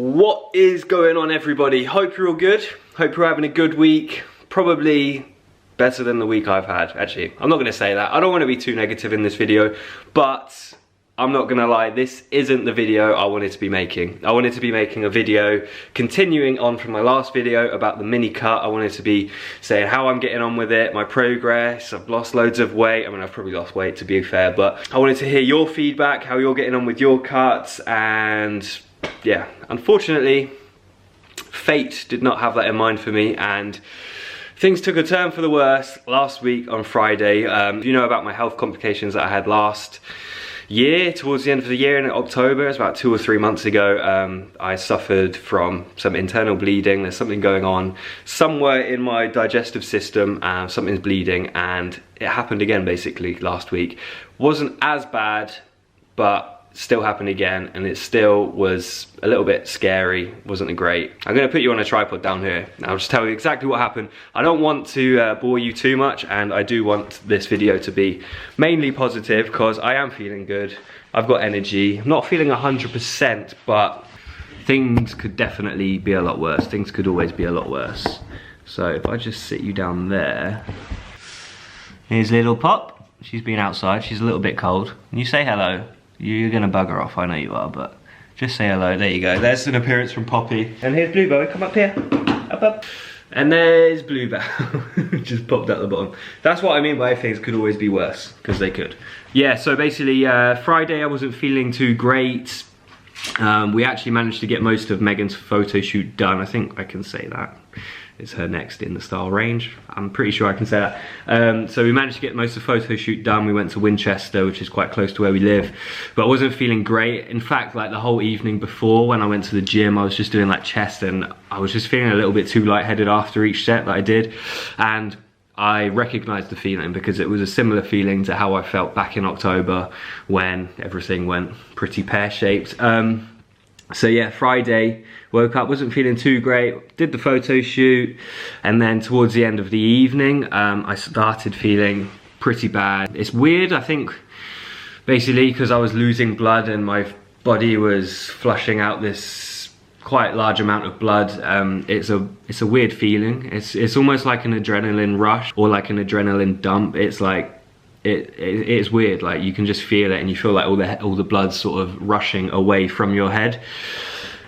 What is going on, everybody? Hope you're all good. Hope you're having a good week. Probably better than the week I've had. Actually, I'm not going to say that. I don't want to be too negative in this video, but I'm not going to lie, this isn't the video I wanted to be making. I wanted to be making a video continuing on from my last video about the mini cut. I wanted to be saying how I'm getting on with it, my progress. I've lost loads of weight. I mean, I've probably lost weight to be fair, but I wanted to hear your feedback, how you're getting on with your cuts. And yeah, unfortunately, fate did not have that in mind for me, and things took a turn for the worse last week on Friday. You know about my health complications that I had last year, towards the end of the year in October. It was about 2 or 3 months ago. I suffered from some internal bleeding. There's something going on somewhere in my digestive system. Something's bleeding, and it happened again basically last week. Wasn't as bad, but still happened again, and it still was a little bit scary. Wasn't great. I'm gonna put you on a tripod down here. I'll just tell you exactly what happened. I don't want to bore you too much, and I do want this video to be mainly positive because I am feeling good. I've got energy. I'm not feeling 100%, but things could definitely be a lot worse. Things could always be a lot worse. So if I just sit you down there. Here's little Pop. She's been outside. She's a little bit cold. Can you say hello? You're gonna bugger off, I know you are, but just say hello. There you go. There's an appearance from Poppy. And here's Bluebell. Come up here. Up, up. And there's Bluebell. Just popped out the bottom. That's what I mean by things could always be worse, because they could. Yeah, so basically Friday I wasn't feeling too great. We actually managed to get most of Megan's photo shoot done. I think I can say that. It's her next in the style range. I'm pretty sure I can say that. So we managed to get most of the photo shoot done. We went to Winchester, which is quite close to where we live, but I wasn't feeling great. In fact, like the whole evening before, when I went to the gym, I was just doing like chest, and I was just feeling a little bit too lightheaded after each set that I did. And I recognized the feeling because it was a similar feeling to how I felt back in October when everything went pretty pear-shaped. So yeah, Friday, woke up, wasn't feeling too great, did the photo shoot, and then towards the end of the evening, I started feeling pretty bad. It's weird, I think, basically because I was losing blood and my body was flushing out this quite large amount of blood. It's a weird feeling. It's almost like an adrenaline rush or like an adrenaline dump. It's like, it's weird, like you can just feel it and you feel like all the blood's sort of rushing away from your head.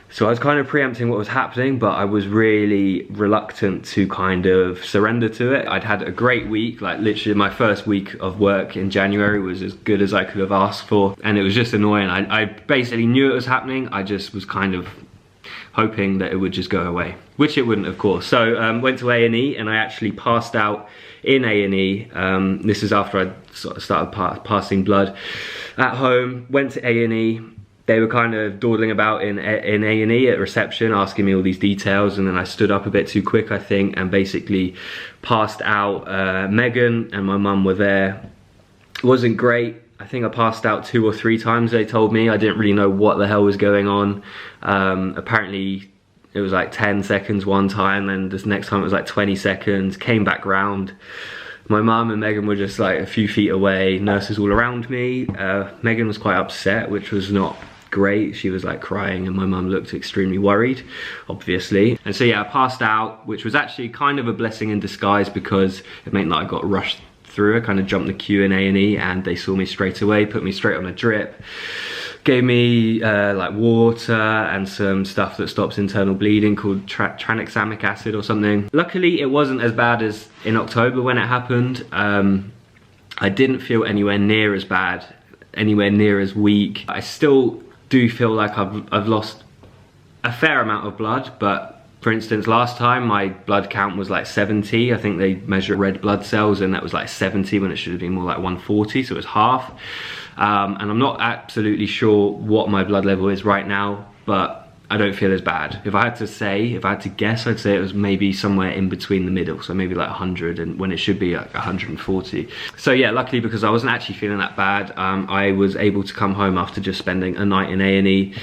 So I was kind of preempting what was happening, but I was really reluctant to kind of surrender to it. I'd had a great week, like literally my first week of work in January was as good as I could have asked for, and it was just annoying. I basically knew it was happening. I just was kind of hoping that it would just go away, which it wouldn't, of course. So went to A&E, and I actually passed out in A&E. This is after I sort of started passing blood at home. Went to A&E. They were kind of dawdling about in A&E at reception, asking me all these details, and then I stood up a bit too quick, I think, and basically passed out. Megan and my mum were there. It wasn't great. I think I passed out 2 or 3 times, they told me. I didn't really know what the hell was going on. Apparently it was like 10 seconds one time, and this next time it was like 20 seconds, came back round. My mum and Megan were just like a few feet away, nurses all around me. Megan was quite upset, which was not great. She was like crying, and my mum looked extremely worried, obviously. And so yeah, I passed out, which was actually kind of a blessing in disguise because it meant that I got rushed through. I kind of jumped the queue in A&E, and they saw me straight away, put me straight on a drip, gave me like water and some stuff that stops internal bleeding called tranexamic acid or something. Luckily, it wasn't as bad as in October when it happened. I didn't feel anywhere near as bad, anywhere near as weak. I still do feel like I've lost a fair amount of blood, but for instance, last time my blood count was like 70. I think they measure red blood cells, and that was like 70 when it should have been more like 140, so it was half. And I'm not absolutely sure what my blood level is right now, but I don't feel as bad. If I had to guess, I'd say it was maybe somewhere in between the middle, so maybe like 100, and when it should be like 140. So yeah, luckily, because I wasn't actually feeling that bad, I was able to come home after just spending a night in A&E.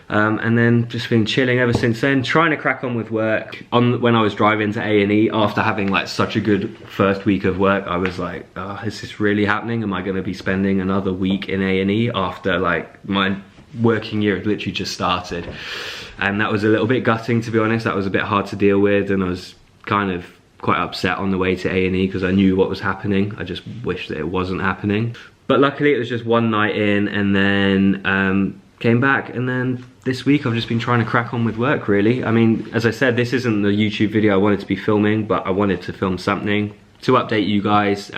And then just been chilling ever since then, trying to crack on with work. When I was driving to A&E, after having like such a good first week of work, I was like, oh, is this really happening? Am I going to be spending another week in A&E after like my working year had literally just started? and that was a little bit gutting, to be honest. That was a bit hard to deal with, and I was kind of quite upset on the way to A&E because I knew what was happening. I just wished that it wasn't happening. But luckily it was just one night in, and then came back, and then this week I've just been trying to crack on with work, really. I mean, as I said, this isn't the YouTube video I wanted to be filming, but I wanted to film something to update you guys.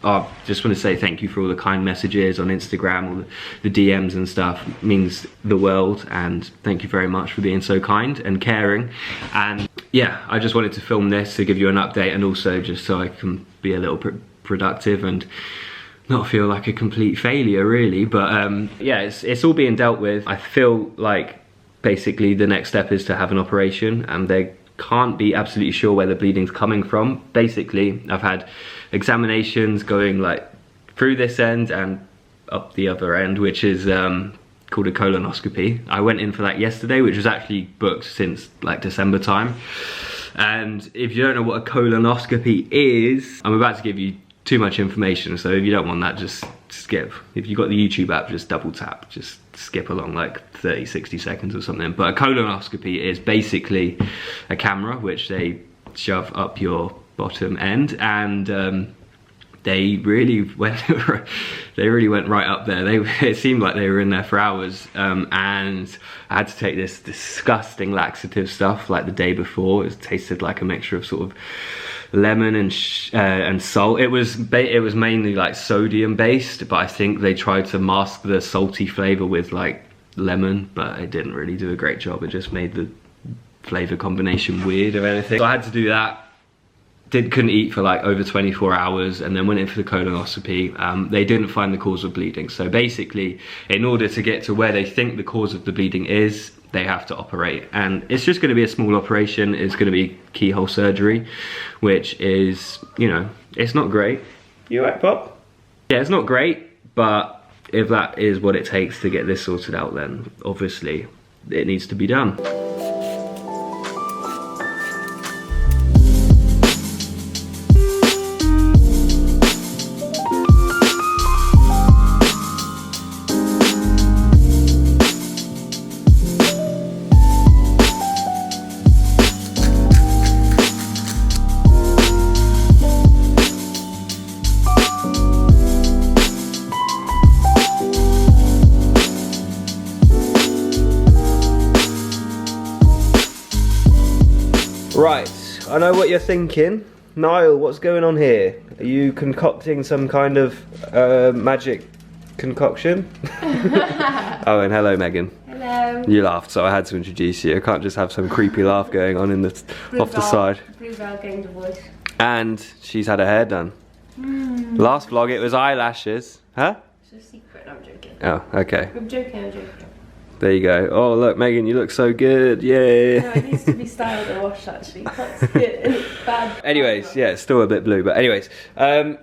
I just want to say thank you for all the kind messages on Instagram, all the DMs and stuff. It means the world, and thank you very much for being so kind and caring. And yeah, I just wanted to film this to give you an update, and also just so I can be a little productive and not feel like a complete failure, really. But yeah, it's all being dealt with. I feel like basically the next step is to have an operation, and they can't be absolutely sure where the bleeding's coming from. Basically, I've had examinations going like through this end and up the other end, which is called a colonoscopy. I went in for that yesterday, which was actually booked since like December time. And if you don't know what a colonoscopy is, I'm about to give you too much information, so if you don't want that, just skip. If you've got the YouTube app, just double tap, just skip along like 30-60 seconds or something. But a colonoscopy is basically a camera which they shove up your bottom end, and they really went right up there. It seemed like they were in there for hours, and I had to take this disgusting laxative stuff like the day before. It tasted like a mixture of sort of lemon and salt. It was mainly like sodium based, but I think they tried to mask the salty flavor with like lemon, but it didn't really do a great job. It just made the flavor combination weird, if anything. So I had to do that. Couldn't eat for like over 24 hours, and then went in for the colonoscopy. They didn't find the cause of bleeding. So basically, in order to get to where they think the cause of the bleeding is, they have to operate. And it's just going to be a small operation. It's going to be keyhole surgery, which is, you know, it's not great. You alright, Pop? Yeah, it's not great, but if that is what it takes to get this sorted out, then obviously it needs to be done. Right, I know what you're thinking. Niall, what's going on here? Are you concocting some kind of magic concoction? Oh, and hello, Megan. Hello. You laughed, so I had to introduce you. I can't just have some creepy laugh going on in the off the side. Getting the voice. And she's had her hair done. Last vlog, it was eyelashes. Huh? It's a secret, I'm joking. Oh, okay. I'm joking. There you go. Oh, look, Megan, you look so good. Yeah. No, it needs to be styled and washed, actually. That's it. And it's bad. Anyways, yeah, it's still a bit blue, but anyways. Blue?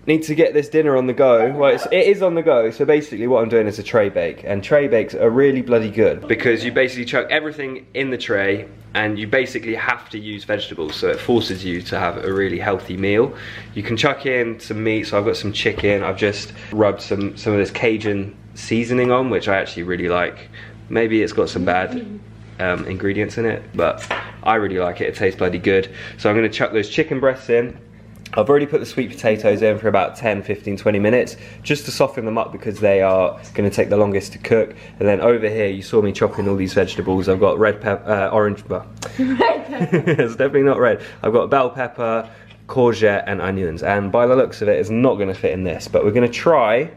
Need to get this dinner on the go. Well, it is on the go. So basically what I'm doing is a tray bake. And tray bakes are really bloody good, because you basically chuck everything in the tray, and you basically have to use vegetables. So it forces you to have a really healthy meal. You can chuck in some meat. So I've got some chicken. I've just rubbed some of this Cajun seasoning on, which I actually really like. Maybe it's got some bad ingredients in it, but I really like it. It tastes bloody good. So I'm gonna chuck those chicken breasts in. I've already put the sweet potatoes in for about 10, 15, 20 minutes just to soften them up, because they are going to take the longest to cook. And then over here, you saw me chopping all these vegetables. I've got red pepper, orange, well, it's definitely not red. I've got bell pepper, courgette and onions. And by the looks of it, it's not going to fit in this, but we're going to try.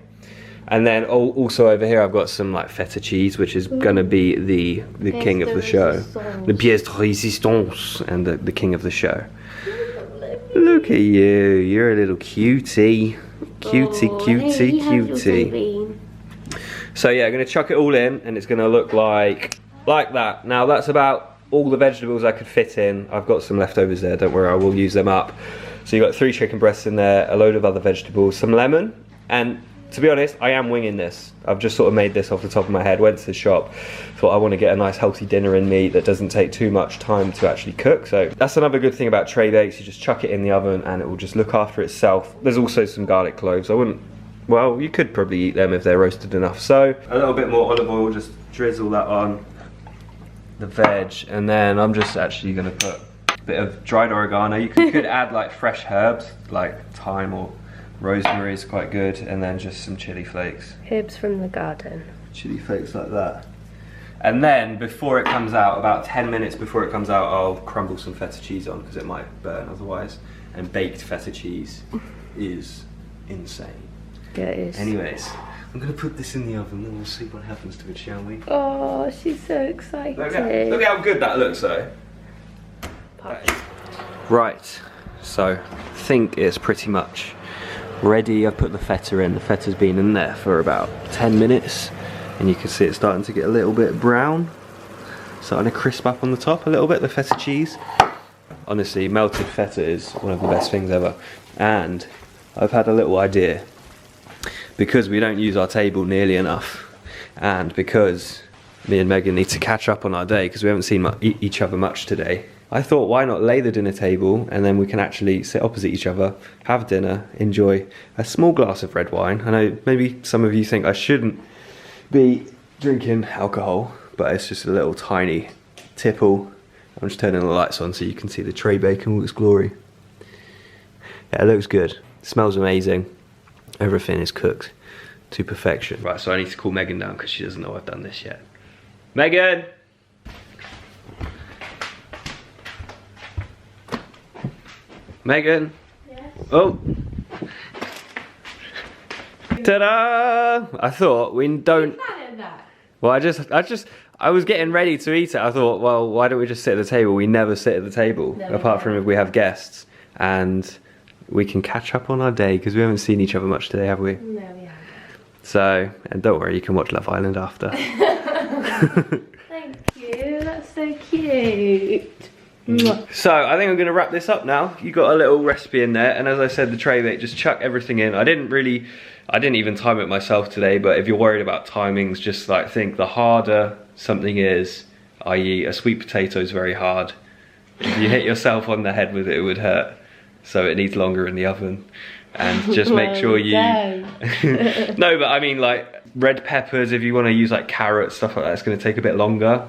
And then also over here, I've got some like feta cheese, which is going to be the king of the show. The pièce de résistance and the king of the show. Look at you, you're a little cutie. Cutie. So yeah, I'm gonna chuck it all in, and it's gonna look like that. Now that's about all the vegetables I could fit in. I've got some leftovers there, don't worry, I will use them up. So you've got 3 chicken breasts in there, a load of other vegetables, some lemon, and to be honest, I am winging this. I've just sort of made this off the top of my head, went to the shop, thought I want to get a nice healthy dinner in me that doesn't take too much time to actually cook. So that's another good thing about tray bakes. You just chuck it in the oven and it will just look after itself. There's also some garlic cloves. I wouldn't, well, you could probably eat them if they're roasted enough. So a little bit more olive oil, just drizzle that on. the veg, and then I'm just actually gonna put a bit of dried oregano. You could add like fresh herbs, like thyme or rosemary is quite good, and then just some chili flakes. Herbs from the garden. Chili flakes like that. And then before it comes out, about 10 minutes before it comes out, I'll crumble some feta cheese on because it might burn otherwise. And baked feta cheese is insane. Yeah, it is. Anyways, I'm gonna put this in the oven and we'll see what happens to it, shall we? Oh, she's so excited. Look how good that looks though. Right, so I think it's pretty much ready. I've put the feta in. The feta's been in there for about 10 minutes. And you can see it's starting to get a little bit brown. Starting to crisp up on the top a little bit, the feta cheese. Honestly, melted feta is one of the best things ever. And I've had a little idea. Because we don't use our table nearly enough, and because me and Megan need to catch up on our day, because we haven't seen each other much today, I thought, why not lay the dinner table and then we can actually sit opposite each other, have dinner, enjoy a small glass of red wine. I know maybe some of you think I shouldn't be drinking alcohol, but it's just a little tiny tipple. I'm just turning the lights on so you can see the tray bacon in all its glory. Yeah, it looks good. It smells amazing. Everything is cooked to perfection. Right, so I need to call Megan down because she doesn't know I've done this yet. Megan! Megan? Yes? Oh! Ta-da! I thought we don't... Well, I was getting ready to eat it. I thought, well, why don't we just sit at the table? We never sit at the table, apart from if we have guests. And we can catch up on our day, because we haven't seen each other much today, have we? No, we haven't. So, and don't worry, you can watch Love Island after. Thank you, that's so cute. So, I think I'm going to wrap this up now. You got a little recipe in there, and as I said, the tray bake, just chuck everything in. I didn't even time it myself today, but if you're worried about timings, just like think the harder something is, i.e. a sweet potato is very hard. If you hit yourself on the head with it, it would hurt. So it needs longer in the oven. And just make sure you... No, but I mean like red peppers, if you want to use like carrots, stuff like that, it's going to take a bit longer.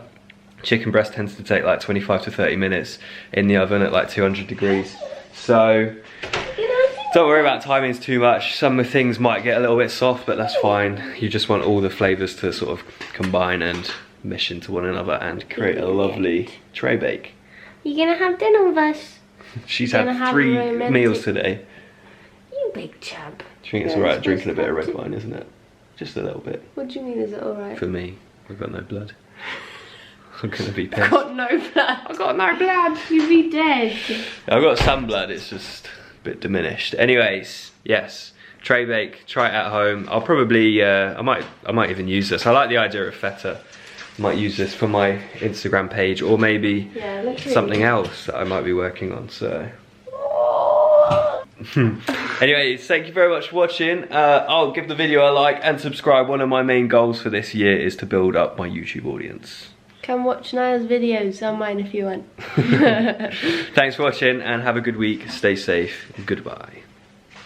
Chicken breast tends to take like 25 to 30 minutes in the oven at like 200 degrees. So don't worry about timings too much. Some things might get a little bit soft, but that's fine. You just want all the flavours to sort of combine and mesh into one another and create a lovely tray bake. You're gonna have dinner with us. She's had 3 meals today. You big chub. Do you think it's alright drinking a bit of red wine, isn't it? Just a little bit. What do you mean, is it alright? For me, I've got no blood. I'm gonna be pissed. I've got no blood. I've got no blood. You'd be dead. I've got some blood, it's just a bit diminished. Anyways, yes, tray bake, try it at home. I'll probably, I might even use this. I like the idea of feta. I might use this for my Instagram page, or maybe something else that I might be working on, so. Anyways, thank you very much for watching. I'll give the video a like and subscribe. One of my main goals for this year is to build up my YouTube audience. Come watch Niall's videos on mine if you want. Thanks for watching and have a good week. Stay safe. Goodbye.